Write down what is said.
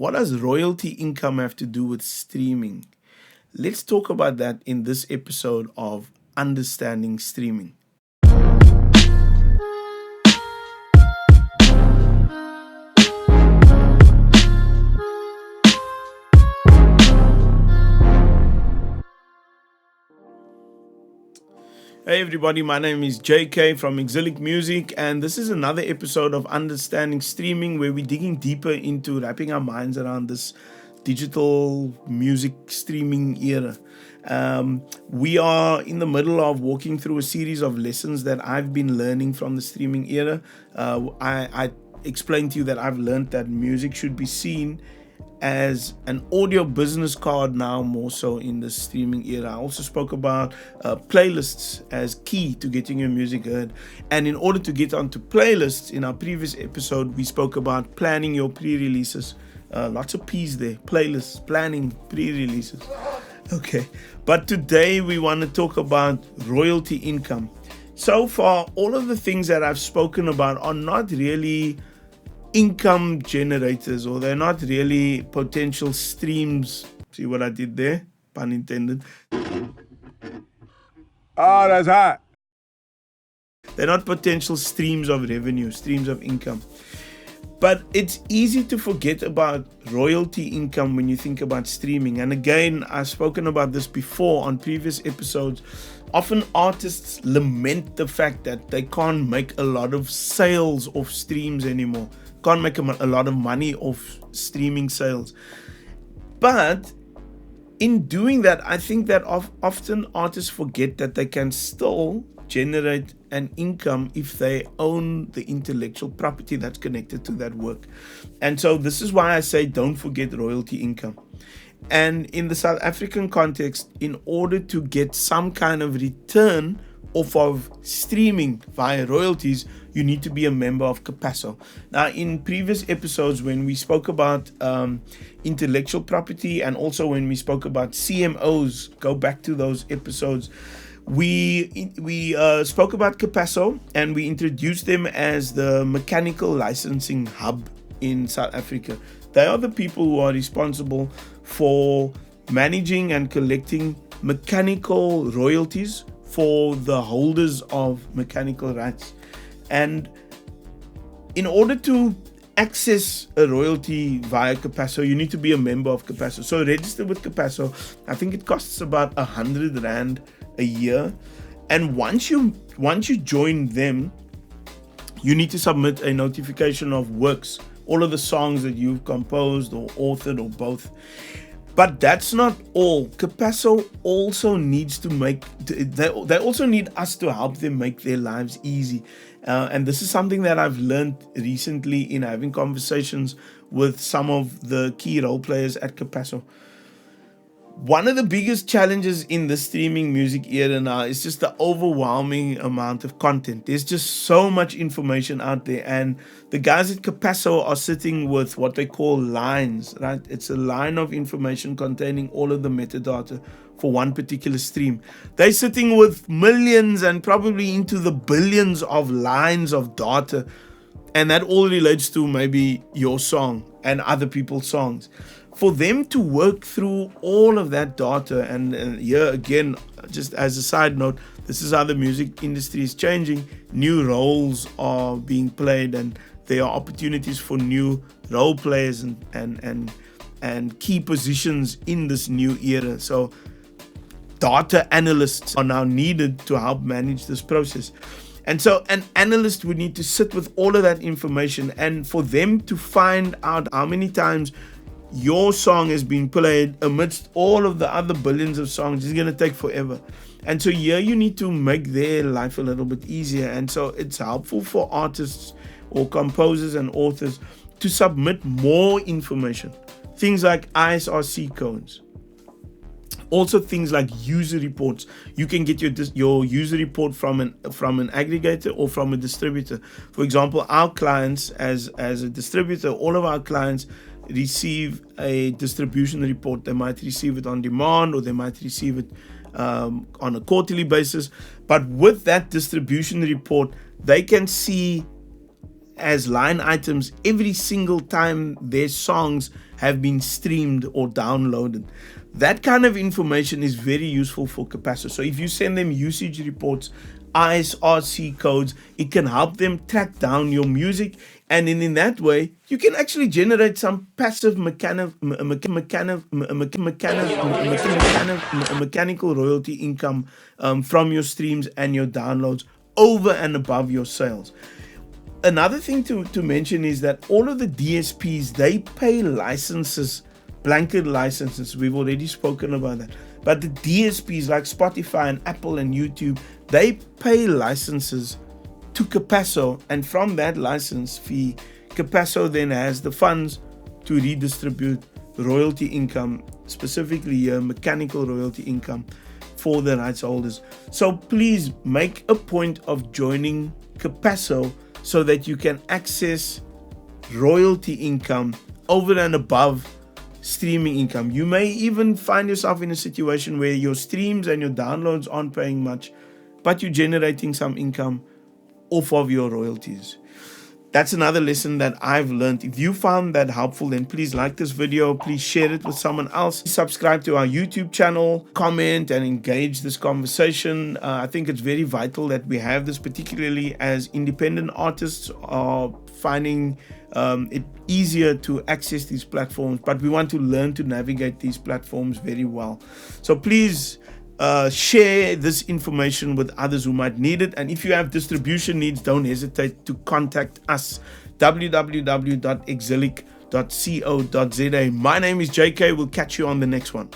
What does royalty income have to do with streaming? Let's talk about that in this episode of Understanding Streaming. Hey everybody, my name is JK from Exilic Music, and this is another episode of Understanding Streaming where we're digging deeper into wrapping our minds around this digital music streaming era. We are in the middle of walking through a series of lessons that I've been learning from the streaming era. I explained to you that I've learned that music should be seen as an audio business card now, more so in the streaming era. I also spoke about playlists as key to getting your music heard. And in order to get onto playlists, in our previous episode, we spoke about planning your pre-releases. Lots of P's there. Playlists, planning, pre-releases. Okay. But today we want to talk about royalty income. So far, all of the things that I've spoken about are not really income generators, or they're not really potential streams. See what I did there? Pun intended. Oh, that's hot. They're not potential streams of revenue, streams of income. But it's easy to forget about royalty income when you think about streaming. And again, I've spoken about this before on previous episodes. Often artists lament the fact that they can't make a lot of sales off streams anymore. Can't make a lot of money off streaming sales. But in doing that, I think that often artists forget that they can still generate an income if they own the intellectual property that's connected to that work. And so this is why I say don't forget royalty income. And in the South African context, in order to get some kind of return off of streaming via royalties, you need to be a member of Capasso. Now, in previous episodes, when we spoke about intellectual property, and also when we spoke about CMOs, go back to those episodes. We spoke about Capasso, and we introduced them as the mechanical licensing hub in South Africa. They are the people who are responsible for managing and collecting mechanical royalties for the holders of mechanical rights. And in order to access a royalty via Capasso, you need to be a member of Capasso. So register with Capasso. I think it costs about 100 Rand a year. And once you join them, you need to submit a notification of works, all of the songs that you've composed or authored or both. But that's not all. Capasso also needs to they also need us to help them make their lives easy. And this is something that I've learned recently in having conversations with some of the key role players at Capasso. One of the biggest challenges in the streaming music era now is just the overwhelming amount of content. There's just so much information out there, and the guys at Capasso are sitting with what they call lines, right? It's a line of information containing all of the metadata for one particular stream. They're sitting with millions and probably into the billions of lines of data, and that all relates to maybe your song and other people's songs. For them to work through all of that data, and here again, just as a side note, this is how the music industry is changing. New roles are being played, and there are opportunities for new role players and key positions in this new era. So data analysts are now needed to help manage this process. And so an analyst would need to sit with all of that information, and for them to find out how many times your song has been played amidst all of the other billions of songs is going to take forever. And so here you need to make their life a little bit easier. And so it's helpful for artists or composers and authors to submit more information. Things like ISRC codes. Also things like user reports. You can get your user report from an aggregator or from a distributor. For example, our clients, as a distributor, all of our clients receive a distribution report. They might receive it on demand, or they might receive it on a quarterly basis. But with that distribution report, they can see as line items every single time their songs have been streamed or downloaded. That kind of information is very useful for Capasso. So if you send them usage reports, ISRC codes, it can help them track down your music, and in that way you can actually generate some passive mechanical royalty income from your streams and your downloads over and above your sales. Another thing to mention is that all of the DSPs, they pay licenses, blanket licenses. We've already spoken about that. But the DSPs like Spotify and Apple and YouTube, they pay licenses to Capasso, and from that license fee, Capasso then has the funds to redistribute royalty income, specifically mechanical royalty income for the rights holders. So please make a point of joining Capasso so that you can access royalty income over and above streaming income. You may even find yourself in a situation where your streams and your downloads aren't paying much, but you're generating some income off of your royalties. That's another lesson that I've learned. If you found that helpful, then please like this video, please share it with someone else, subscribe to our YouTube channel, comment and engage this conversation. I think it's very vital that we have this, particularly as independent artists are finding it easier to access these platforms, but we want to learn to navigate these platforms very well. So please share this information with others who might need it. And if you have distribution needs, don't hesitate to contact us. www.exilic.co.za. My name is JK. We'll catch you on the next one.